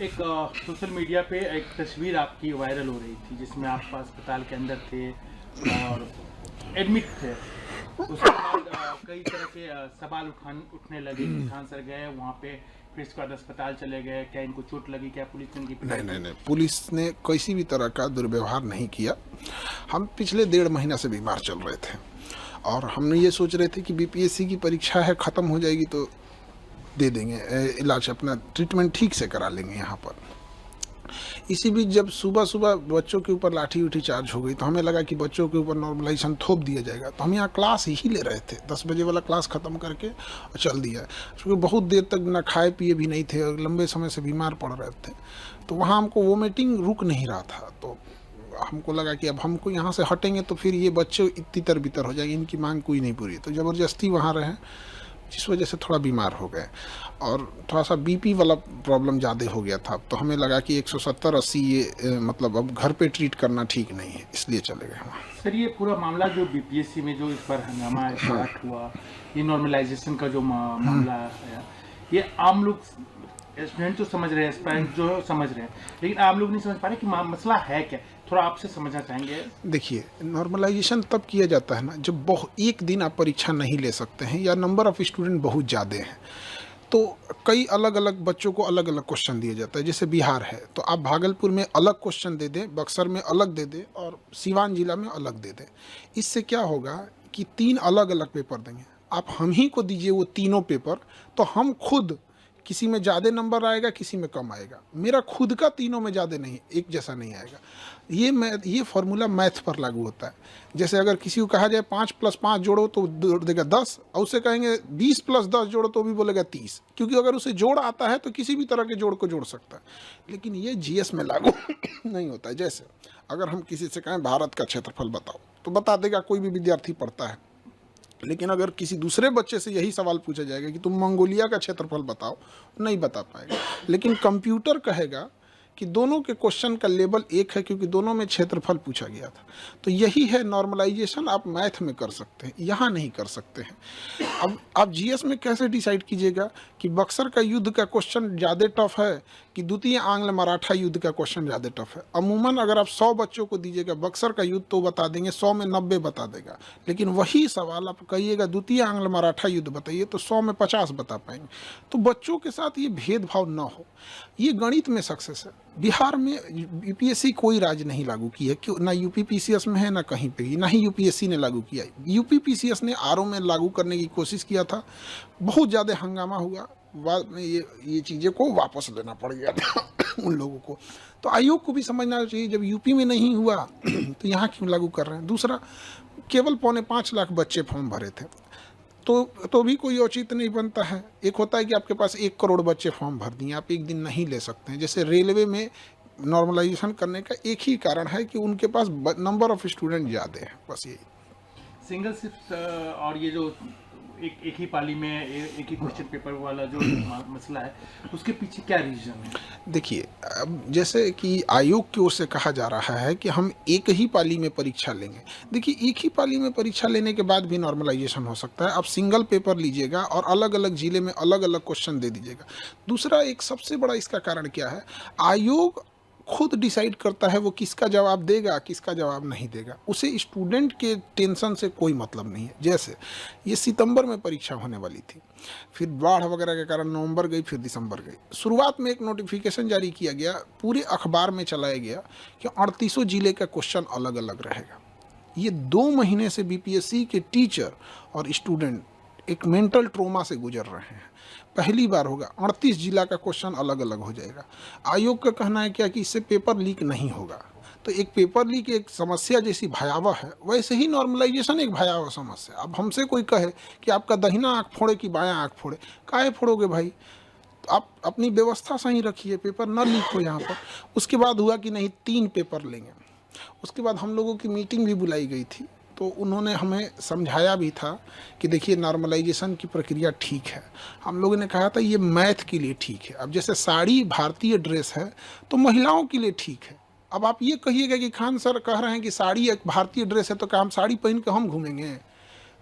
एक social media पे एक तस्वीर आपकी वायरल हो रही थी जिसमें आप अस्पताल के अंदर थे और एडमिट थे। उसके बाद कई तरह के सवाल उठने लगे कि खान सर गए वहाँ पे, फिर इसके बाद अस्पताल चले गए, क्या इनको चोट लगी, क्या पुलिस ने इनकी पिटाई नहीं नहीं की? नहीं, पुलिस ने किसी भी तरह का दुर्व्यवहार नहीं किया। हम पिछले 1.5 महीना से बीमार चल रहे थे और हमने ये सोच रहे थे कि बीपीएससी की परीक्षा है, ख़त्म हो जाएगी तो दे देंगे इलाज, अपना ट्रीटमेंट ठीक से करा लेंगे यहाँ पर। इसी बीच जब सुबह सुबह बच्चों के ऊपर लाठी उठी चार्ज हो गई तो हमें लगा कि बच्चों के ऊपर नॉर्मलाइजेशन थोप दिया जाएगा, तो हम यहाँ क्लास ही ले रहे थे। 10 बजे वाला क्लास ख़त्म करके और चल दिया, क्योंकि बहुत देर तक ना खाए पिए भी नहीं थे और लंबे समय से बीमार पड़ रहे थे। तो वहाँ हमको वोमिटिंग रुक नहीं रहा था, तो हमको लगा कि अब हमको यहाँ से हटेंगे तो फिर ये बच्चे तितर बितर हो जाएंगे, इनकी मांग कोई नहीं पूरी। तो ज़बरदस्ती वहाँ रहे, जिस वजह से थोड़ा बीमार हो गए और थोड़ा सा बीपी वाला प्रॉब्लम ज़्यादा हो गया था। तो हमें लगा कि 170-80 ये मतलब अब घर पे ट्रीट करना ठीक नहीं है, इसलिए चले गए वहाँ। सर, ये पूरा मामला जो बीपीएससी में जो इस पर हंगामा स्टार्ट हुआ, ये नॉर्मलाइजेशन का जो मामला है, ये आम लोग स्टूडेंट तो समझ रहे हैं, एस्पायरेंट जो है समझ रहे हैं, लेकिन आम लोग नहीं समझ पा रहे कि मसला है क्या। थोड़ा आपसे समझना चाहेंगे। देखिए, नॉर्मलाइजेशन तब किया जाता है ना जब बहुत एक दिन आप परीक्षा नहीं ले सकते हैं या नंबर ऑफ़ स्टूडेंट बहुत ज़्यादा हैं, तो कई अलग अलग बच्चों को अलग अलग क्वेश्चन दिया जाता है। जैसे बिहार है तो आप भागलपुर में अलग क्वेश्चन दे दें, बक्सर में अलग दे दें और सिवान जिला में अलग दे दें। इससे क्या होगा कि 3 अलग अलग पेपर देंगे, आप हम ही को दीजिए वो तीनों पेपर, तो हम खुद किसी में ज़्यादा नंबर आएगा, किसी में कम आएगा। मेरा खुद का तीनों में ज़्यादा नहीं, एक जैसा नहीं आएगा। ये फार्मूला मैथ पर लागू होता है। जैसे अगर किसी को कहा जाए 5 + 5 जोड़ो तो देगा 10, और उसे कहेंगे 20 + 10 जोड़ो तो भी बोलेगा 30, क्योंकि अगर उसे जोड़ आता है तो किसी भी तरह के जोड़ को जोड़ सकता है। लेकिन ये जीएस में लागू नहीं होता है। जैसे अगर हम किसी से कहें भारत का क्षेत्रफल बताओ तो बता देगा, कोई भी विद्यार्थी पढ़ता है। लेकिन अगर किसी दूसरे बच्चे से यही सवाल पूछा जाएगा कि तुम मंगोलिया का क्षेत्रफल बताओ, नहीं बता पाएगा। लेकिन कंप्यूटर कहेगा कि दोनों के क्वेश्चन का लेवल एक है, क्योंकि दोनों में क्षेत्रफल पूछा गया था। तो यही है नॉर्मलाइजेशन, आप मैथ में कर सकते हैं, यहाँ नहीं कर सकते हैं। अब आप जीएस में कैसे डिसाइड कीजिएगा कि बक्सर का युद्ध का क्वेश्चन ज़्यादा टफ है कि द्वितीय आंग्ल मराठा युद्ध का क्वेश्चन ज़्यादा टफ है। अमूमन अगर आप 100 बच्चों को दीजिएगा बक्सर का युद्ध तो बता देंगे, 100 में 90 बता देगा। लेकिन वही सवाल आप कहिएगा द्वितीय आंग्ल मराठा युद्ध बताइए तो 100 में 50 बता पाएंगे। तो बच्चों के साथ ये भेदभाव ना हो, ये गणित में सक्सेस है। बिहार में यूपीएससी कोई राज्य नहीं लागू की है, क्यों? ना यूपीपीसीएस में है, ना कहीं पे ही, ना ही यूपीएससी ने लागू किया है। यूपीपीसीएस ने आरओ में लागू करने की कोशिश किया था, बहुत ज़्यादा हंगामा हुआ, बाद में ये चीज़ें को वापस लेना पड़ गया था उन लोगों को। तो आयोग को भी समझना चाहिए, जब यूपी में नहीं हुआ तो यहाँ क्यों लागू कर रहे हैं। दूसरा, केवल 4.25 लाख बच्चे फॉर्म भरे थे, तो भी कोई औचित्य नहीं बनता है। एक होता है कि आपके पास 1 करोड़ बच्चे फॉर्म भर दिए, आप एक दिन नहीं ले सकते हैं। जैसे रेलवे में नॉर्मलाइजेशन करने का एक ही कारण है कि उनके पास नंबर ऑफ स्टूडेंट ज़्यादा है, बस यही। सिंगल शिफ्ट और ये जो एक ही पाली में एक ही क्वेश्चन पेपर वाला जो मसला है, उसके पीछे क्या रीजन है? देखिए, अब जैसे कि आयोग की ओर से कहा जा रहा है कि हम एक ही पाली में परीक्षा लेंगे। देखिए, एक ही पाली में परीक्षा लेने के बाद भी नॉर्मलाइजेशन हो सकता है। आप सिंगल पेपर लीजिएगा और अलग अलग जिले में अलग अलग क्वेश्चन दे दीजिएगा। दूसरा, एक सबसे बड़ा इसका कारण क्या है, आयोग खुद डिसाइड करता है वो किसका जवाब देगा, किसका जवाब नहीं देगा। उसे स्टूडेंट के टेंशन से कोई मतलब नहीं है। जैसे ये सितंबर में परीक्षा होने वाली थी, फिर बाढ़ वगैरह के कारण नवंबर गई, फिर दिसंबर गई। शुरुआत में एक नोटिफिकेशन जारी किया गया, पूरे अखबार में चलाया गया कि 38 जिले का क्वेश्चन अलग अलग रहेगा। ये 2 महीने से बीपीएससी के टीचर और स्टूडेंट एक मेंटल ट्रोमा से गुजर रहे हैं। पहली बार होगा 38 जिला का क्वेश्चन अलग अलग हो जाएगा। आयोग का कहना है क्या कि इससे पेपर लीक नहीं होगा। तो एक पेपर लीक एक समस्या जैसी भयावह है, वैसे ही नॉर्मलाइजेशन एक भयावह समस्या। अब हमसे कोई कहे कि आपका दाहिना आँख फोड़े कि बायां आँख फोड़े, काहे फोड़ोगे भाई? तो आप अपनी व्यवस्था सही रखिए, पेपर न लीक हो यहाँ पर। उसके बाद हुआ कि नहीं, 3 पेपर लेंगे। उसके बाद हम लोगों की मीटिंग भी बुलाई गई थी, तो उन्होंने हमें समझाया भी था कि देखिए नॉर्मलाइजेशन की प्रक्रिया ठीक है। हम लोगों ने कहा था ये मैथ के लिए ठीक है। अब जैसे साड़ी भारतीय ड्रेस है तो महिलाओं के लिए ठीक है। अब आप ये कहिएगा कि खान सर कह रहे हैं कि साड़ी एक भारतीय ड्रेस है तो क्या हम साड़ी पहन के हम घूमेंगे?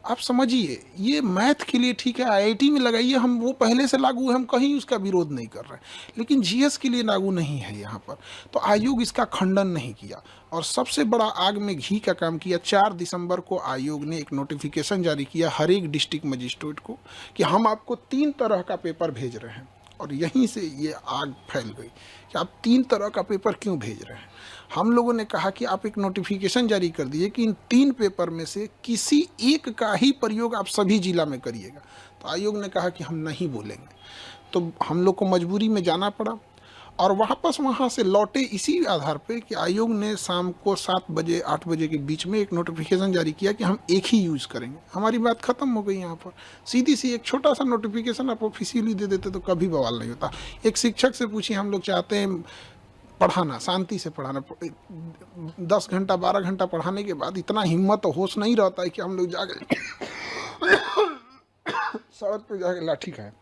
आप समझिए, ये मैथ के लिए ठीक है, आईआईटी में लगाइए, हम वो पहले से लागू है, हम कहीं उसका विरोध नहीं कर रहे हैं, लेकिन जीएस के लिए लागू नहीं है यहाँ पर। तो आयोग इसका खंडन नहीं किया और सबसे बड़ा आग में घी का काम किया। 4 दिसंबर को आयोग ने एक नोटिफिकेशन जारी किया हर एक डिस्ट्रिक्ट मजिस्ट्रेट को कि हम आपको 3 तरह का पेपर भेज रहे हैं। और यहीं से ये आग फैल गई कि आप 3 तरह का पेपर क्यों भेज रहे हैं। हम लोगों ने कहा कि आप एक नोटिफिकेशन जारी कर दीजिए कि इन 3 पेपर में से किसी एक का ही प्रयोग आप सभी जिला में करिएगा। तो आयोग ने कहा कि हम नहीं बोलेंगे। तो हम लोग को मजबूरी में जाना पड़ा और वापस वहाँ से लौटे इसी आधार पे कि आयोग ने शाम को 7 बजे 8 बजे के बीच में एक नोटिफिकेशन जारी किया कि हम एक ही यूज़ करेंगे। हमारी बात ख़त्म हो गई। यहाँ पर सीधी सी एक छोटा सा नोटिफिकेशन आप ऑफिशियली दे देते तो कभी बवाल नहीं होता। एक शिक्षक से पूछिए, हम लोग चाहते हैं पढ़ाना, शांति से पढ़ाना, 10 घंटा 12 घंटा पढ़ाने के बाद इतना हिम्मत और होश नहीं रहता है कि हम लोग जाके सड़क पे जाके लाठी खाएं।